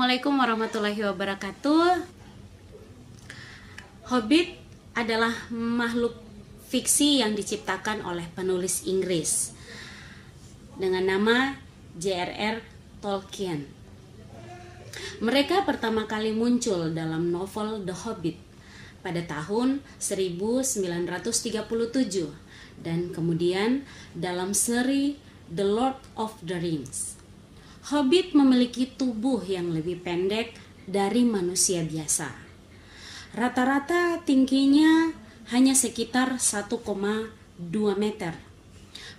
Assalamualaikum warahmatullahi wabarakatuh. Hobbit adalah makhluk fiksi yang diciptakan oleh penulis Inggris dengan nama J.R.R. Tolkien. Mereka pertama kali muncul dalam novel The Hobbit pada tahun 1937 dan kemudian dalam seri The Lord of the Rings. Hobbit memiliki tubuh yang lebih pendek dari manusia biasa. Rata-rata tingginya hanya sekitar 1,2 meter.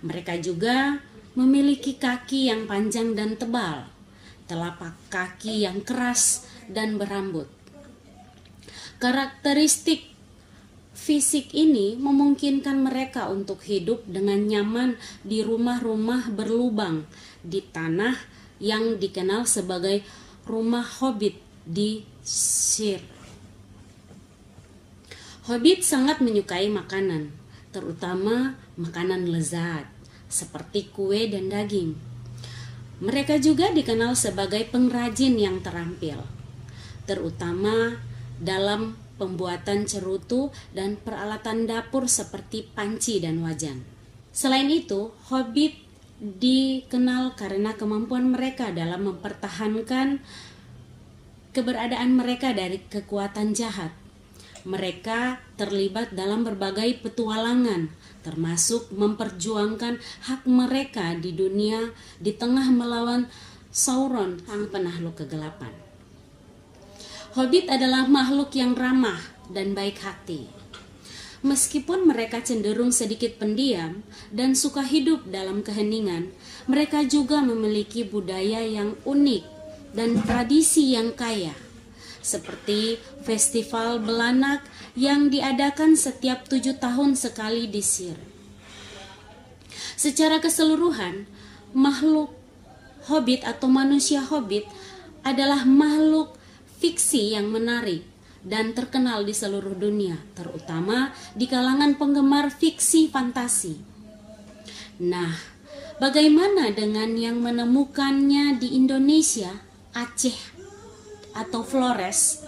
Mereka juga memiliki kaki yang panjang dan tebal, telapak kaki yang keras dan berambut. Karakteristik fisik ini memungkinkan mereka untuk hidup dengan nyaman di rumah-rumah berlubang di tanah yang dikenal sebagai rumah Hobbit di Shire. Hobbit sangat menyukai makanan, terutama makanan lezat seperti kue dan daging. Mereka juga dikenal sebagai pengrajin yang terampil, terutama dalam pembuatan cerutu dan peralatan dapur seperti panci dan wajan. Selain itu, Hobbit dikenal karena kemampuan mereka dalam mempertahankan keberadaan mereka dari kekuatan jahat. Mereka terlibat dalam berbagai petualangan, termasuk memperjuangkan hak mereka di dunia di tengah melawan Sauron, sang penakluk kegelapan. Hobbit adalah makhluk yang ramah dan baik hati. Meskipun mereka cenderung sedikit pendiam dan suka hidup dalam keheningan, mereka juga memiliki budaya yang unik dan tradisi yang kaya, seperti festival belanak yang diadakan setiap 7 tahun sekali di Shire. Secara keseluruhan, makhluk Hobbit atau manusia Hobbit adalah makhluk fiksi yang menarik dan terkenal di seluruh dunia, terutama di kalangan penggemar fiksi fantasi. Nah, bagaimana dengan yang menemukannya di Indonesia, Aceh atau Flores?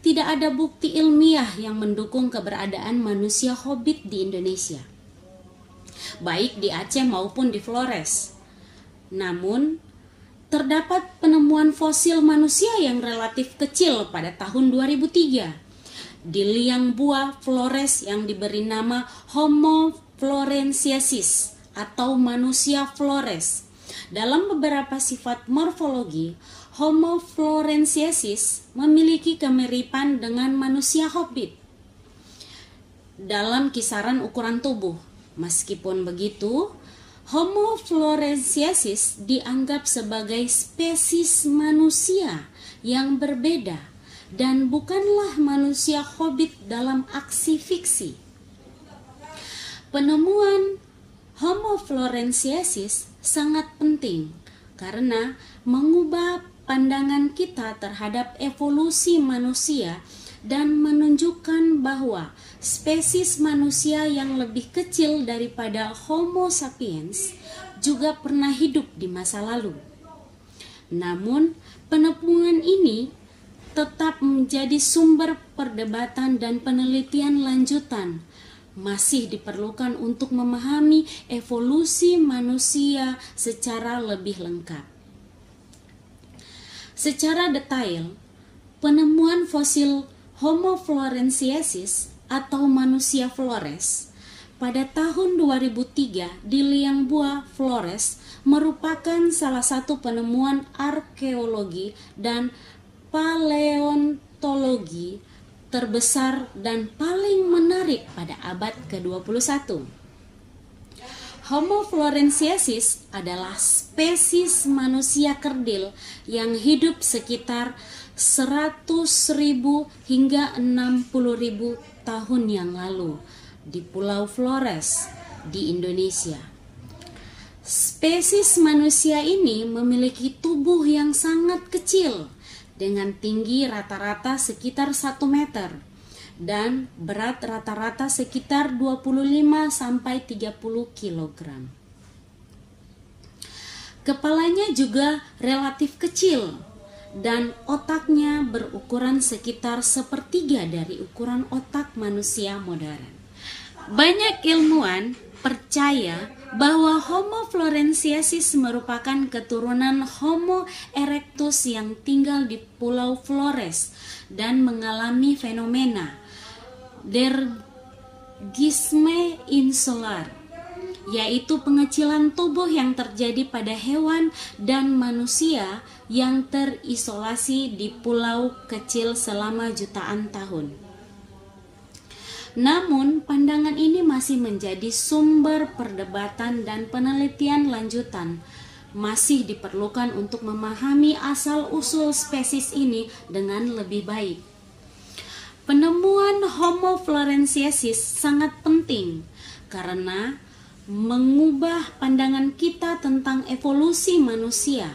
Tidak ada bukti ilmiah yang mendukung keberadaan manusia Hobbit di Indonesia, baik di Aceh maupun di Flores. Namun, terdapat penemuan fosil manusia yang relatif kecil pada tahun 2003 di liang buah Flores yang diberi nama Homo florensiensis atau manusia Flores. Dalam beberapa sifat morfologi, Homo florensiensis memiliki kemiripan dengan manusia Hobbit dalam kisaran ukuran tubuh. Meskipun begitu, Homo florensiensis dianggap sebagai spesies manusia yang berbeda dan bukanlah manusia Hobbit dalam aksi fiksi. Penemuan Homo florensiensis sangat penting karena mengubah pandangan kita terhadap evolusi manusia dan menunjukkan bahwa spesies manusia yang lebih kecil daripada Homo sapiens juga pernah hidup di masa lalu. Namun, penemuan ini tetap menjadi sumber perdebatan dan penelitian lanjutan. Masih diperlukan untuk memahami evolusi manusia secara lebih lengkap. Secara detail, penemuan fosil Homo florensiensis atau manusia Flores pada tahun 2003 di liang buah Flores merupakan salah satu penemuan arkeologi dan paleontologi terbesar dan paling menarik pada abad ke-21. Homo florensiensis adalah spesies manusia kerdil yang hidup sekitar 100.000 hingga 60.000 tahun yang lalu di Pulau Flores di Indonesia. Spesies manusia ini memiliki tubuh yang sangat kecil dengan tinggi rata-rata sekitar 1 meter dan berat rata-rata sekitar 25 sampai 30 kg. Kepalanya juga relatif kecil dan otaknya berukuran sekitar sepertiga dari ukuran otak manusia modern. Banyak ilmuwan percaya bahwa Homo floresiensis merupakan keturunan Homo erectus yang tinggal di Pulau Flores dan mengalami fenomena dergisme insular, yaitu pengecilan tubuh yang terjadi pada hewan dan manusia yang terisolasi di pulau kecil selama jutaan tahun. Namun, pandangan ini masih menjadi sumber perdebatan dan penelitian lanjutan. Masih diperlukan untuk memahami asal-usul spesies ini dengan lebih baik. Penemuan Homo floresiensis sangat penting karena mengubah pandangan kita tentang evolusi manusia.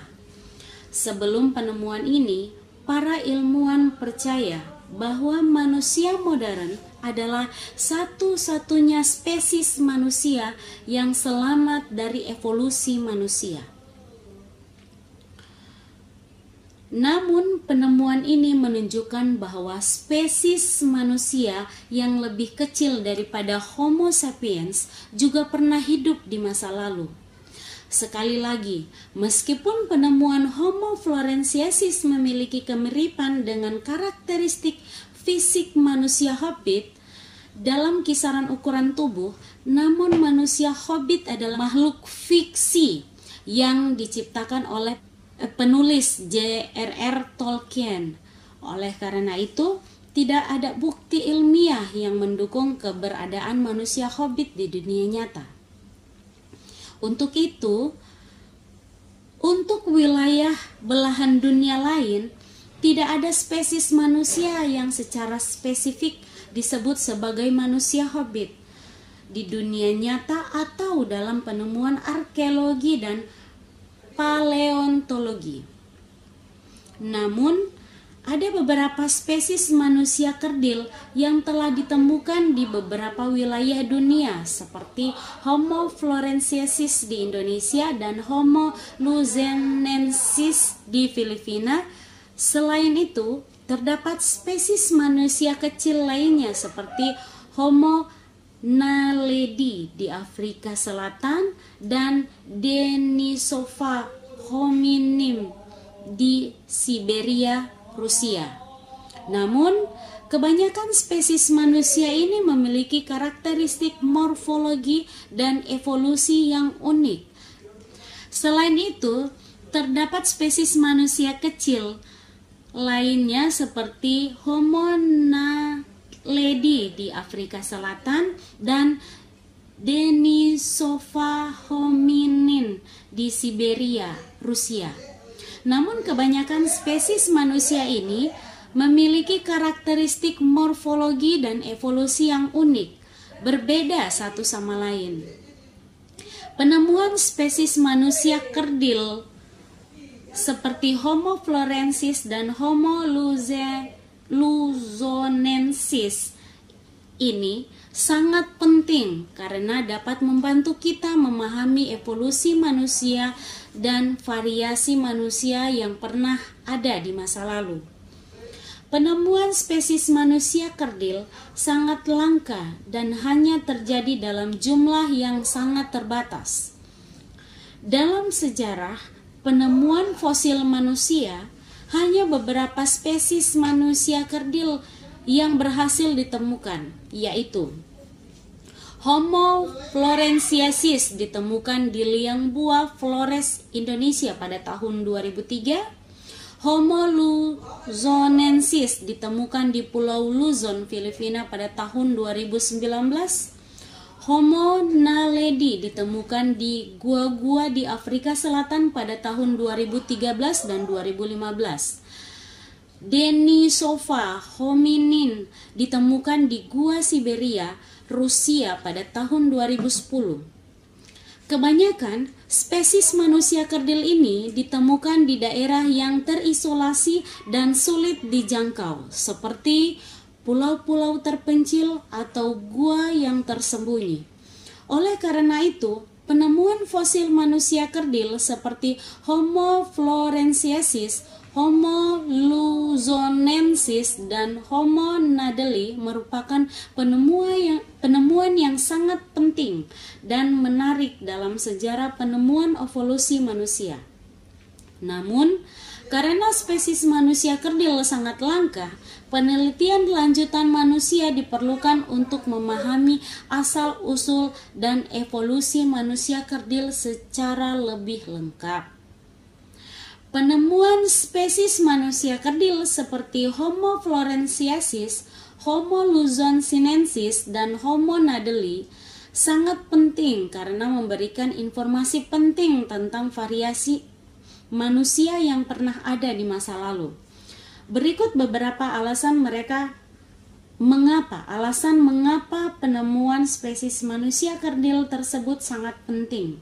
Sebelum penemuan ini, para ilmuwan percaya bahwa manusia modern adalah satu-satunya spesies manusia yang selamat dari evolusi manusia. Namun, penemuan ini menunjukkan bahwa spesies manusia yang lebih kecil daripada Homo sapiens juga pernah hidup di masa lalu. Sekali lagi, meskipun penemuan Homo floresiensis memiliki kemiripan dengan karakteristik fisik manusia hobbit dalam kisaran ukuran tubuh, namun manusia hobbit adalah makhluk fiksi yang diciptakan oleh penulis J.R.R. Tolkien. Oleh karena itu, tidak ada bukti ilmiah yang mendukung keberadaan manusia hobbit di dunia nyata. Untuk itu, untuk wilayah belahan dunia lain, tidak ada spesies manusia yang secara spesifik disebut sebagai manusia hobbit di dunia nyata atau dalam penemuan arkeologi dan paleontologi. Namun, ada beberapa spesies manusia kerdil yang telah ditemukan di beberapa wilayah dunia seperti Homo floresiensis di Indonesia dan Homo luzonensis di Filipina. Selain itu, terdapat spesies manusia kecil lainnya seperti Homo naledi di Afrika Selatan dan Denisova hominin di Siberia, Rusia. Namun, kebanyakan spesies manusia ini memiliki karakteristik morfologi dan evolusi yang unik. Selain itu, terdapat spesies manusia kecil lainnya seperti Homo naledi di Afrika Selatan dan Denisova hominin di Siberia, Rusia. Namun kebanyakan spesies manusia ini memiliki karakteristik morfologi dan evolusi yang unik, berbeda satu sama lain. Penemuan spesies manusia kerdil seperti Homo floresiensis dan Homo luzonensis ini sangat penting karena dapat membantu kita memahami evolusi manusia dan variasi manusia yang pernah ada di masa lalu. Penemuan spesies manusia kerdil sangat langka dan hanya terjadi dalam jumlah yang sangat terbatas. Dalam sejarah penemuan fosil manusia, hanya beberapa spesies manusia kerdil yang berhasil ditemukan, yaitu Homo floresiensis ditemukan di Liang Bua, Flores, Indonesia pada tahun 2003. Homo luzonensis ditemukan di Pulau Luzon, Filipina pada tahun 2019. Homo naledi ditemukan di gua-gua di Afrika Selatan pada tahun 2013 dan 2015. Denisova hominin ditemukan di gua Siberia, Rusia pada tahun 2010. Kebanyakan spesies manusia kerdil ini ditemukan di daerah yang terisolasi dan sulit dijangkau, seperti pulau-pulau terpencil atau gua yang tersembunyi. Oleh karena itu, penemuan fosil manusia kerdil seperti Homo floresiensis, Homo luzonensis dan Homo nadeli merupakan penemuan yang sangat penting dan menarik dalam sejarah penemuan evolusi manusia. Namun, karena spesies manusia kerdil sangat langka, penelitian lanjutan manusia diperlukan untuk memahami asal-usul dan evolusi manusia kerdil secara lebih lengkap. Penemuan spesies manusia kerdil seperti Homo floresiensis, Homo luzonensis, dan Homo nadeli sangat penting karena memberikan informasi penting tentang variasi manusia yang pernah ada di masa lalu. Berikut beberapa alasan mengapa penemuan spesies manusia kerdil tersebut sangat penting.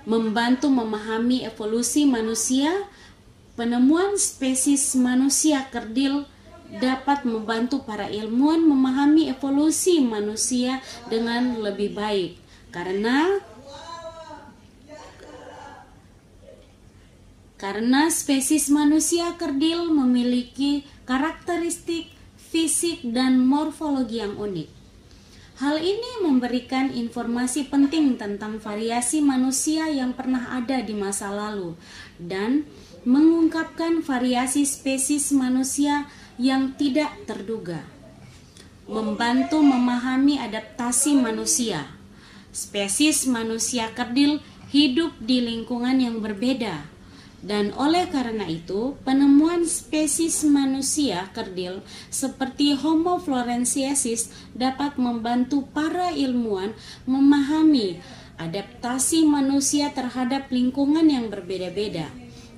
Membantu memahami evolusi manusia, penemuan spesies manusia kerdil dapat membantu para ilmuwan memahami evolusi manusia dengan lebih baik karena spesies manusia kerdil memiliki karakteristik fisik dan morfologi yang unik. Hal ini memberikan informasi penting tentang variasi manusia yang pernah ada di masa lalu dan mengungkapkan variasi spesies manusia yang tidak terduga. Membantu memahami adaptasi manusia. Spesies manusia kerdil hidup di lingkungan yang berbeda. Dan oleh karena itu, penemuan spesies manusia kerdil seperti Homo floresiensis dapat membantu para ilmuwan memahami adaptasi manusia terhadap lingkungan yang berbeda-beda.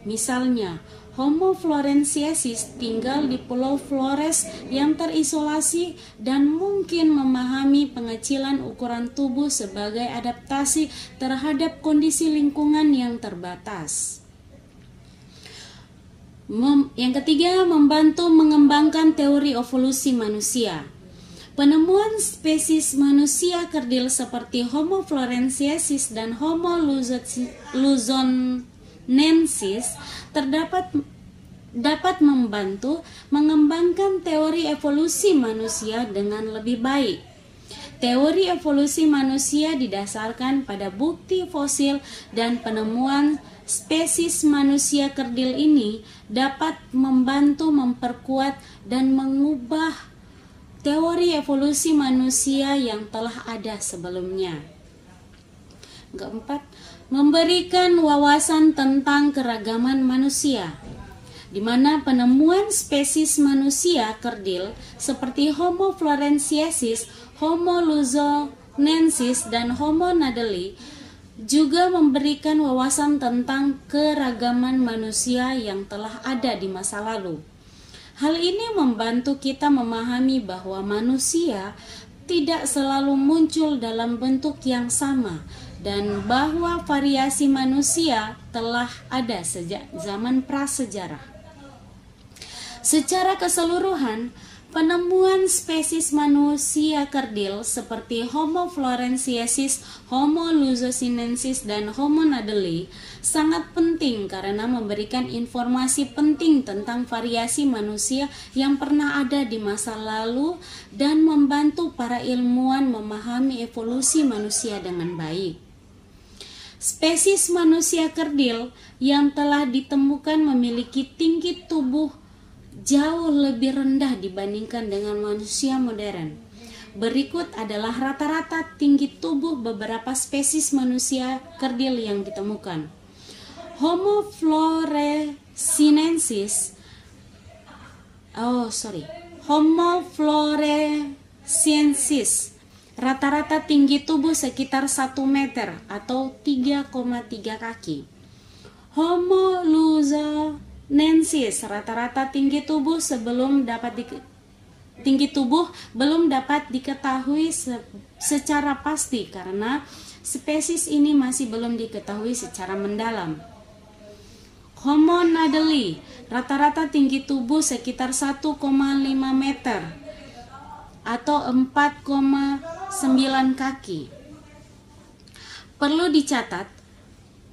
Misalnya, Homo floresiensis tinggal di Pulau Flores yang terisolasi dan mungkin memahami pengecilan ukuran tubuh sebagai adaptasi terhadap kondisi lingkungan yang terbatas. Yang ketiga, membantu mengembangkan teori evolusi manusia. Penemuan spesies manusia kerdil seperti Homo floresiensis dan Homo luzonensis dapat membantu mengembangkan teori evolusi manusia dengan lebih baik. Teori evolusi manusia didasarkan pada bukti fosil dan penemuan spesies manusia kerdil ini dapat membantu memperkuat dan mengubah teori evolusi manusia yang telah ada sebelumnya. Keempat, memberikan wawasan tentang keragaman manusia, di mana penemuan spesies manusia kerdil seperti Homo floresiensis, Homo luzonensis, dan Homo nadeli juga memberikan wawasan tentang keragaman manusia yang telah ada di masa lalu. Hal ini membantu kita memahami bahwa manusia tidak selalu muncul dalam bentuk yang sama dan bahwa variasi manusia telah ada sejak zaman prasejarah. Secara keseluruhan, penemuan spesies manusia kerdil seperti Homo floresiensis, Homo luzonensis, dan Homo nadeli sangat penting karena memberikan informasi penting tentang variasi manusia yang pernah ada di masa lalu dan membantu para ilmuwan memahami evolusi manusia dengan baik. Spesies manusia kerdil yang telah ditemukan memiliki tinggi tubuh jauh lebih rendah dibandingkan dengan manusia modern. Berikut adalah rata-rata tinggi tubuh beberapa spesies manusia kerdil yang ditemukan. Homo floresiensis rata-rata tinggi tubuh sekitar 1 meter atau 3,3 kaki. Homo luzonensis rata-rata tinggi tubuh belum dapat diketahui secara pasti karena spesies ini masih belum diketahui secara mendalam. Homo nadeli rata-rata tinggi tubuh sekitar 1,5 meter atau 4,9 kaki. Perlu dicatat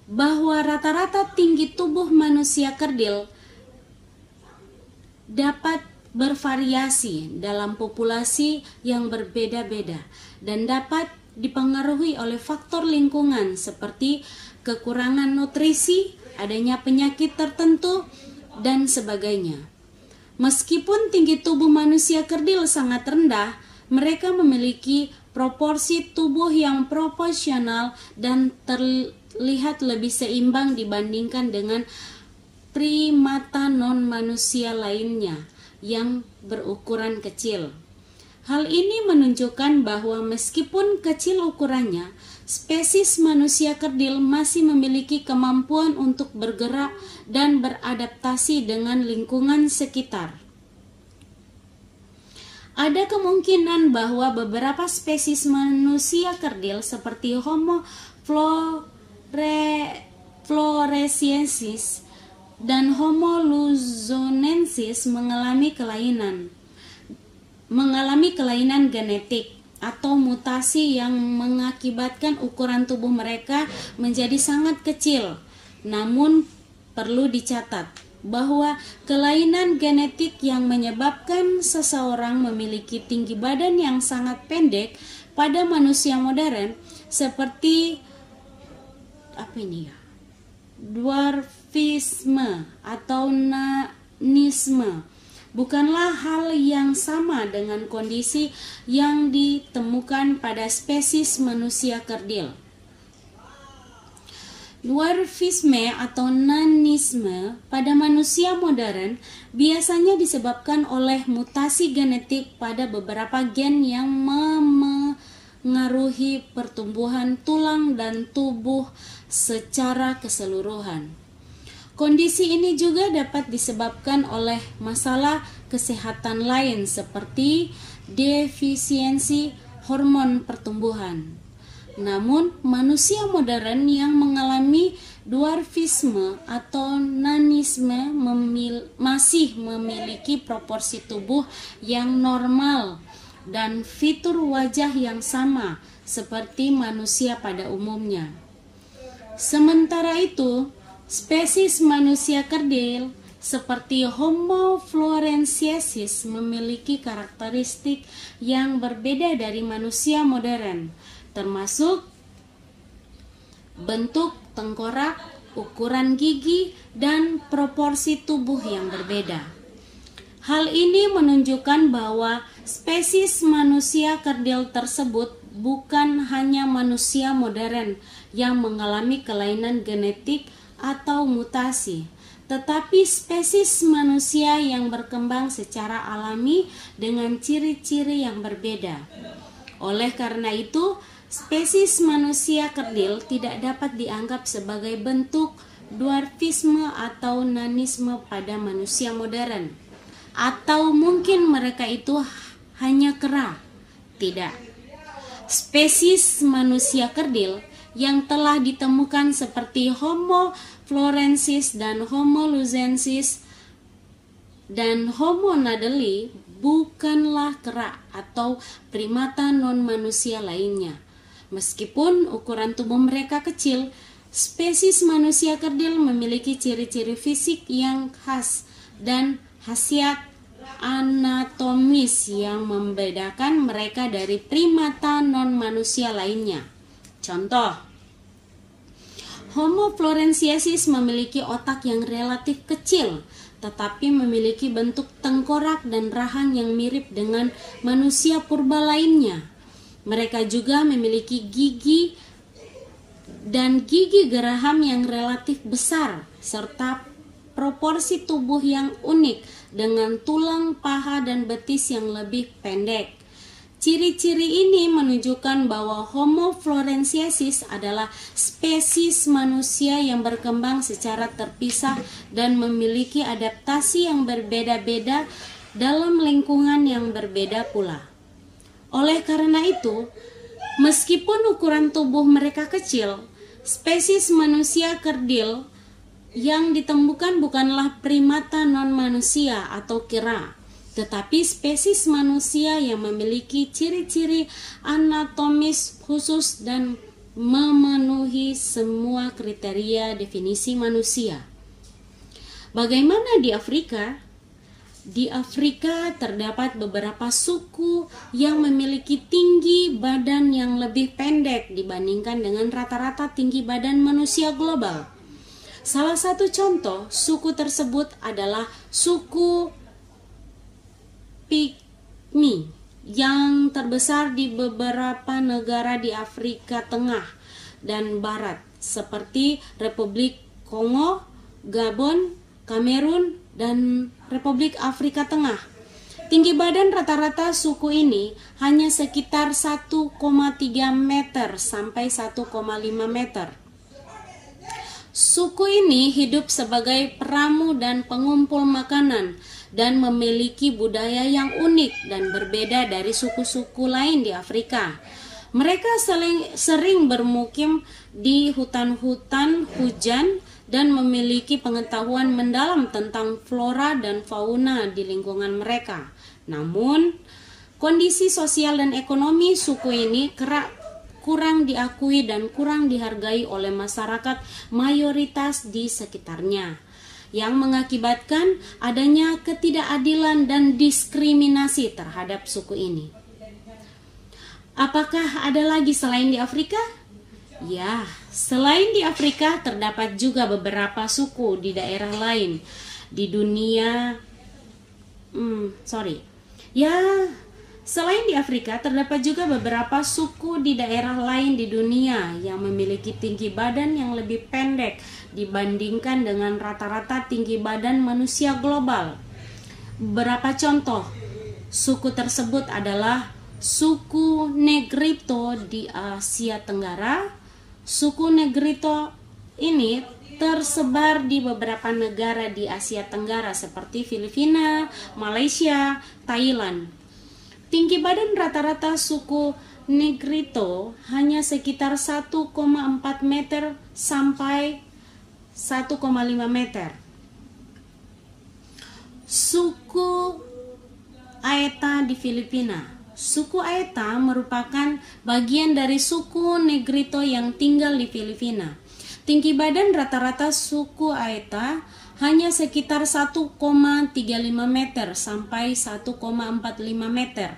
bahwa rata-rata tinggi tubuh manusia kerdil dapat bervariasi dalam populasi yang berbeda-beda dan dapat dipengaruhi oleh faktor lingkungan seperti kekurangan nutrisi, adanya penyakit tertentu, dan sebagainya. Meskipun tinggi tubuh manusia kerdil sangat rendah, mereka memiliki proporsi tubuh yang proporsional dan terlihat lebih seimbang dibandingkan dengan primata non-manusia lainnya yang berukuran kecil. Hal ini menunjukkan bahwa meskipun kecil ukurannya, spesies manusia kerdil masih memiliki kemampuan untuk bergerak dan beradaptasi dengan lingkungan sekitar. Ada kemungkinan bahwa beberapa spesies manusia kerdil seperti Homo floresiensis dan Homo luzonensis mengalami kelainan genetik atau mutasi yang mengakibatkan ukuran tubuh mereka menjadi sangat kecil. Namun perlu dicatat bahwa kelainan genetik yang menyebabkan seseorang memiliki tinggi badan yang sangat pendek pada manusia modern seperti dwarfisme atau nanisme bukanlah hal yang sama dengan kondisi yang ditemukan pada spesies manusia kerdil. Dwarfisme atau nanisme pada manusia modern biasanya disebabkan oleh mutasi genetik pada beberapa gen yang memengaruhi pertumbuhan tulang dan tubuh secara keseluruhan. Kondisi ini juga dapat disebabkan oleh masalah kesehatan lain seperti defisiensi hormon pertumbuhan. Namun, manusia modern yang mengalami dwarfisme atau nanisme masih memiliki proporsi tubuh yang normal dan fitur wajah yang sama seperti manusia pada umumnya. Sementara itu, spesies manusia kerdil seperti Homo floresiensis memiliki karakteristik yang berbeda dari manusia modern, termasuk bentuk tengkorak, ukuran gigi, dan proporsi tubuh yang berbeda. Hal ini menunjukkan bahwa spesies manusia kerdil tersebut bukan hanya manusia modern yang mengalami kelainan genetik atau mutasi, tetapi spesies manusia yang berkembang secara alami dengan ciri-ciri yang berbeda. Oleh karena itu, spesies manusia kerdil tidak dapat dianggap sebagai bentuk dwarfisme atau nanisme pada manusia modern. Atau mungkin mereka itu hanya kera. Tidak. Spesies manusia kerdil yang telah ditemukan seperti Homo floresiensis dan Homo luzonensis dan Homo nadeli bukanlah kera atau primata non-manusia lainnya. Meskipun ukuran tubuh mereka kecil, spesies manusia kerdil memiliki ciri-ciri fisik yang khas dan khasiat anatomis yang membedakan mereka dari primata non-manusia lainnya. Contoh, Homo floresiensis memiliki otak yang relatif kecil, tetapi memiliki bentuk tengkorak dan rahang yang mirip dengan manusia purba lainnya. Mereka juga memiliki gigi dan gigi geraham yang relatif besar, serta proporsi tubuh yang unik dengan tulang paha dan betis yang lebih pendek. Ciri-ciri ini menunjukkan bahwa Homo floresiensis adalah spesies manusia yang berkembang secara terpisah dan memiliki adaptasi yang berbeda-beda dalam lingkungan yang berbeda pula. Oleh karena itu, meskipun ukuran tubuh mereka kecil, spesies manusia kerdil yang ditemukan bukanlah primata non-manusia atau kera, tetapi spesies manusia yang memiliki ciri-ciri anatomis khusus dan memenuhi semua kriteria definisi manusia. Bagaimana di Afrika? Di Afrika terdapat beberapa suku yang memiliki tinggi badan yang lebih pendek dibandingkan dengan rata-rata tinggi badan manusia global. Salah satu contoh suku tersebut adalah suku Pygmy yang terbesar di beberapa negara di Afrika Tengah dan Barat seperti Republik Kongo, Gabon, Kamerun, dan Republik Afrika Tengah. Tinggi badan rata-rata suku ini hanya sekitar 1,3 meter sampai 1,5 meter. Suku ini hidup sebagai peramu dan pengumpul makanan dan memiliki budaya yang unik dan berbeda dari suku-suku lain di Afrika. Mereka sering bermukim di hutan-hutan hujan dan memiliki pengetahuan mendalam tentang flora dan fauna di lingkungan mereka. Namun, kondisi sosial dan ekonomi suku ini kurang diakui dan kurang dihargai oleh masyarakat mayoritas di sekitarnya, yang mengakibatkan adanya ketidakadilan dan diskriminasi terhadap suku ini. Apakah ada lagi selain di Afrika? Ya, selain di Afrika terdapat juga beberapa suku di daerah lain di dunia. Selain di Afrika terdapat juga beberapa suku di daerah lain di dunia yang memiliki tinggi badan yang lebih pendek dibandingkan dengan rata-rata tinggi badan manusia global. Beberapa contoh suku tersebut adalah suku Negrito di Asia Tenggara. Suku Negrito ini tersebar di beberapa negara di Asia Tenggara seperti Filipina, Malaysia, Thailand. Tinggi badan rata-rata suku Negrito hanya sekitar 1,4 meter sampai 1,5 meter. Suku Aeta di Filipina. Suku Aeta merupakan bagian dari suku Negrito yang tinggal di Filipina. Tinggi badan rata-rata suku Aeta hanya sekitar 1,35 meter sampai 1,45 meter.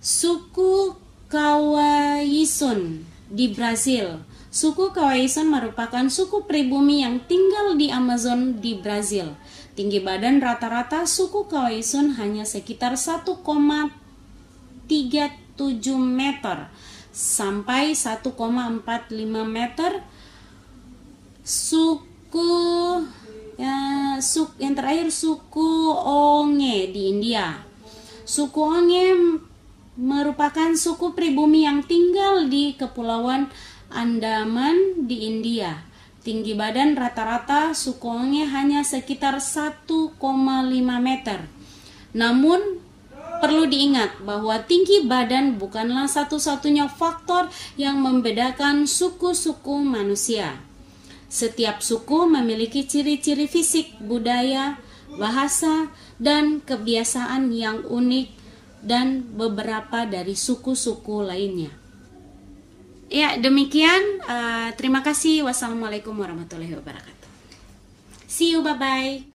Suku Kauaisun di Brazil. Suku Kauaisun merupakan suku pribumi yang tinggal di Amazon di Brazil. Tinggi badan rata-rata suku Kauaisun hanya sekitar 1,37 meter sampai 1,45 meter. Yang terakhir suku Onge di India. Suku Onge merupakan suku pribumi yang tinggal di Kepulauan Andaman di India. Tinggi badan rata-rata suku Onge hanya sekitar 1,5 meter. Namun perlu diingat bahwa tinggi badan bukanlah satu-satunya faktor yang membedakan suku-suku manusia. Setiap suku memiliki ciri-ciri fisik, budaya, bahasa, dan kebiasaan yang unik dan beberapa dari suku-suku lainnya. Ya, demikian. Terima kasih. Wassalamualaikum warahmatullahi wabarakatuh. See you, bye-bye.